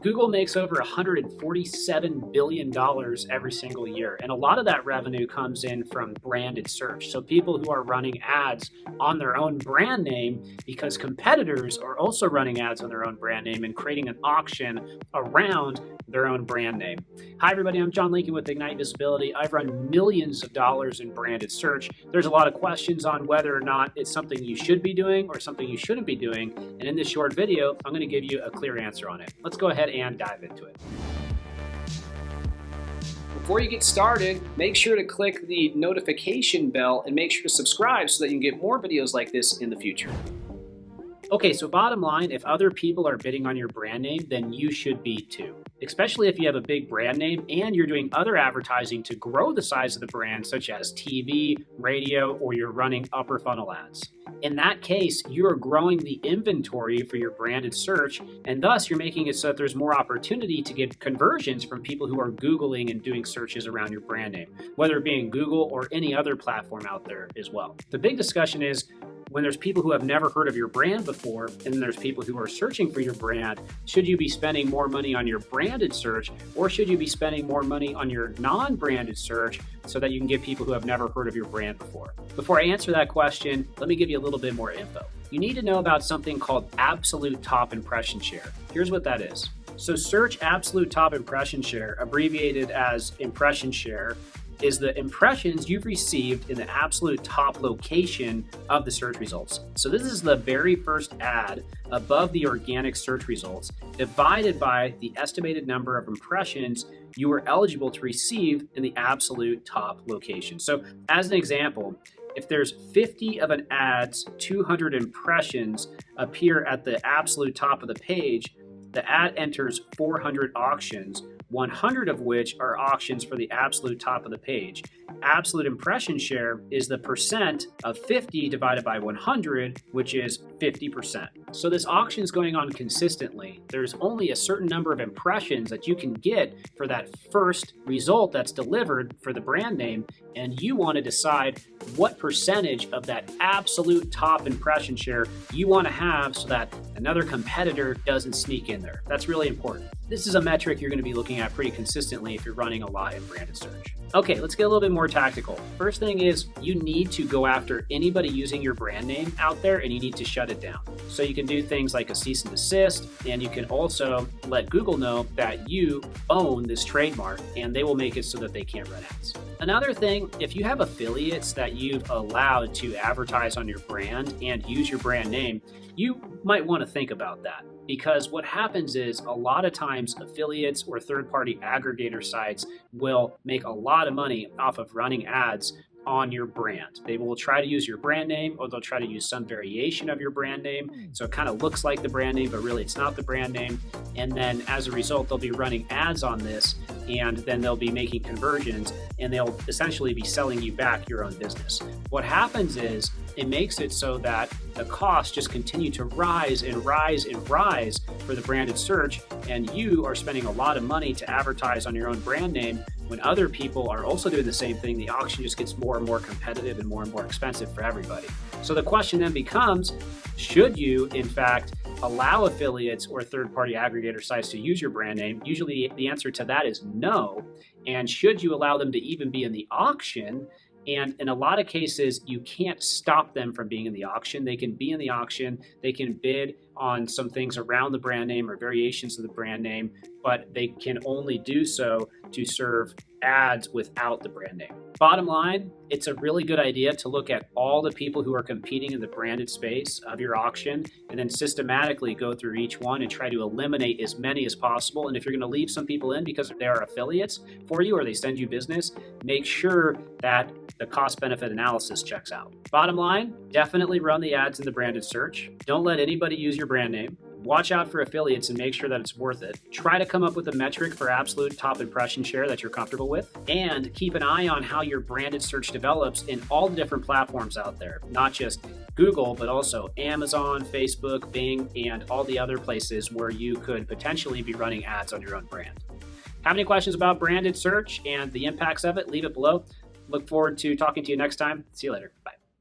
Google makes over $147 billion every single year, and a lot of that revenue comes in from branded search. So people who are running ads on their own brand name because competitors are also running ads on their own brand name and creating an auction around their own brand name. Hi everybody, I'm John Lincoln with Ignite Visibility. I've run millions of dollars in branded search. There's a lot of questions on whether or not it's something you should be doing or something you shouldn't be doing. And in this short video, I'm going to give you a clear answer on it. Let's go ahead and dive into it. Before you get started, make sure to click the notification bell and make sure to subscribe so that you can get more videos like this in the future. Okay, so bottom line, if other people are bidding on your brand name, then you should be too. Especially if you have a big brand name and you're doing other advertising to grow the size of the brand, such as TV, radio, or you're running upper funnel ads. In that case, you're growing the inventory for your branded search, and thus you're making it so that there's more opportunity to get conversions from people who are Googling and doing searches around your brand name, whether it be in Google or any other platform out there as well. The big discussion is when there's people who have never heard of your brand before, and then there's people who are searching for your brand, should you be spending more money on your branded search, or should you be spending more money on your non-branded search so that you can get people who have never heard of your brand before? Before I answer that question, let me give you a little bit more info. You need to know about something called absolute top impression share. Here's what that is. So search absolute top impression share, abbreviated as impression share, is the impressions you've received in the absolute top location of the search results. So this is the very first ad above the organic search results divided by the estimated number of impressions you were eligible to receive in the absolute top location. So as an example, if there's 50 of an ad's 200 impressions appear at the absolute top of the page, the ad enters 400 auctions, 100 of which are auctions for the absolute top of the page. Absolute impression share is the percent of 50 divided by 100, which is 50%. So this auction is going on consistently. There's only a certain number of impressions that you can get for that first result that's delivered for the brand name, and you want to decide what percentage of that absolute top impression share you want to have so that another competitor doesn't sneak in there. That's really important. This is a metric you're going to be looking at pretty consistently if you're running a lot in branded search. Okay, let's get a little bit more tactical. First thing is you need to go after anybody using your brand name out there, and you need to shut it down. So you can do things like a cease and desist, and you can also let Google know that you own this trademark, and they will make it so that they can't run ads. Another thing, if you have affiliates that you've allowed to advertise on your brand and use your brand name, you might want to think about that. Because what happens is a lot of times affiliates or third-party aggregator sites will make a lot of money off of running ads on your brand. They will try to use your brand name, or they'll try to use some variation of your brand name. So it kind of looks like the brand name, but really it's not the brand name. And then as a result, they'll be running ads on this, and then they'll be making conversions, and they'll essentially be selling you back your own business. What happens is it makes it so that the costs just continue to rise and rise and rise for the branded search, and you are spending a lot of money to advertise on your own brand name. When other people are also doing the same thing, the auction just gets more and more competitive and more expensive for everybody. So the question then becomes, should you, in fact, allow affiliates or third-party aggregator sites to use your brand name? Usually the answer to that is no. And should you allow them to even be in the auction? And in a lot of cases, you can't stop them from being in the auction. They can be in the auction, they can bid on some things around the brand name or variations of the brand name, but they can only do so to serve ads without the brand name. Bottom line, it's a really good idea to look at all the people who are competing in the branded space of your auction and then systematically go through each one and try to eliminate as many as possible. And if you're going to leave some people in because they are affiliates for you or they send you business, make sure that the cost-benefit analysis checks out. Bottom line, definitely run the ads in the branded search. Don't let anybody use your brand name. Watch out for affiliates and make sure that it's worth it. Try to come up with a metric for absolute top impression share that you're comfortable with, and keep an eye on how your branded search develops in all the different platforms out there, not just Google, but also Amazon, Facebook, Bing, and all the other places where you could potentially be running ads on your own brand. Have any questions about branded search and the impacts of it? Leave it below. Look forward to talking to you next time. See you later. Bye.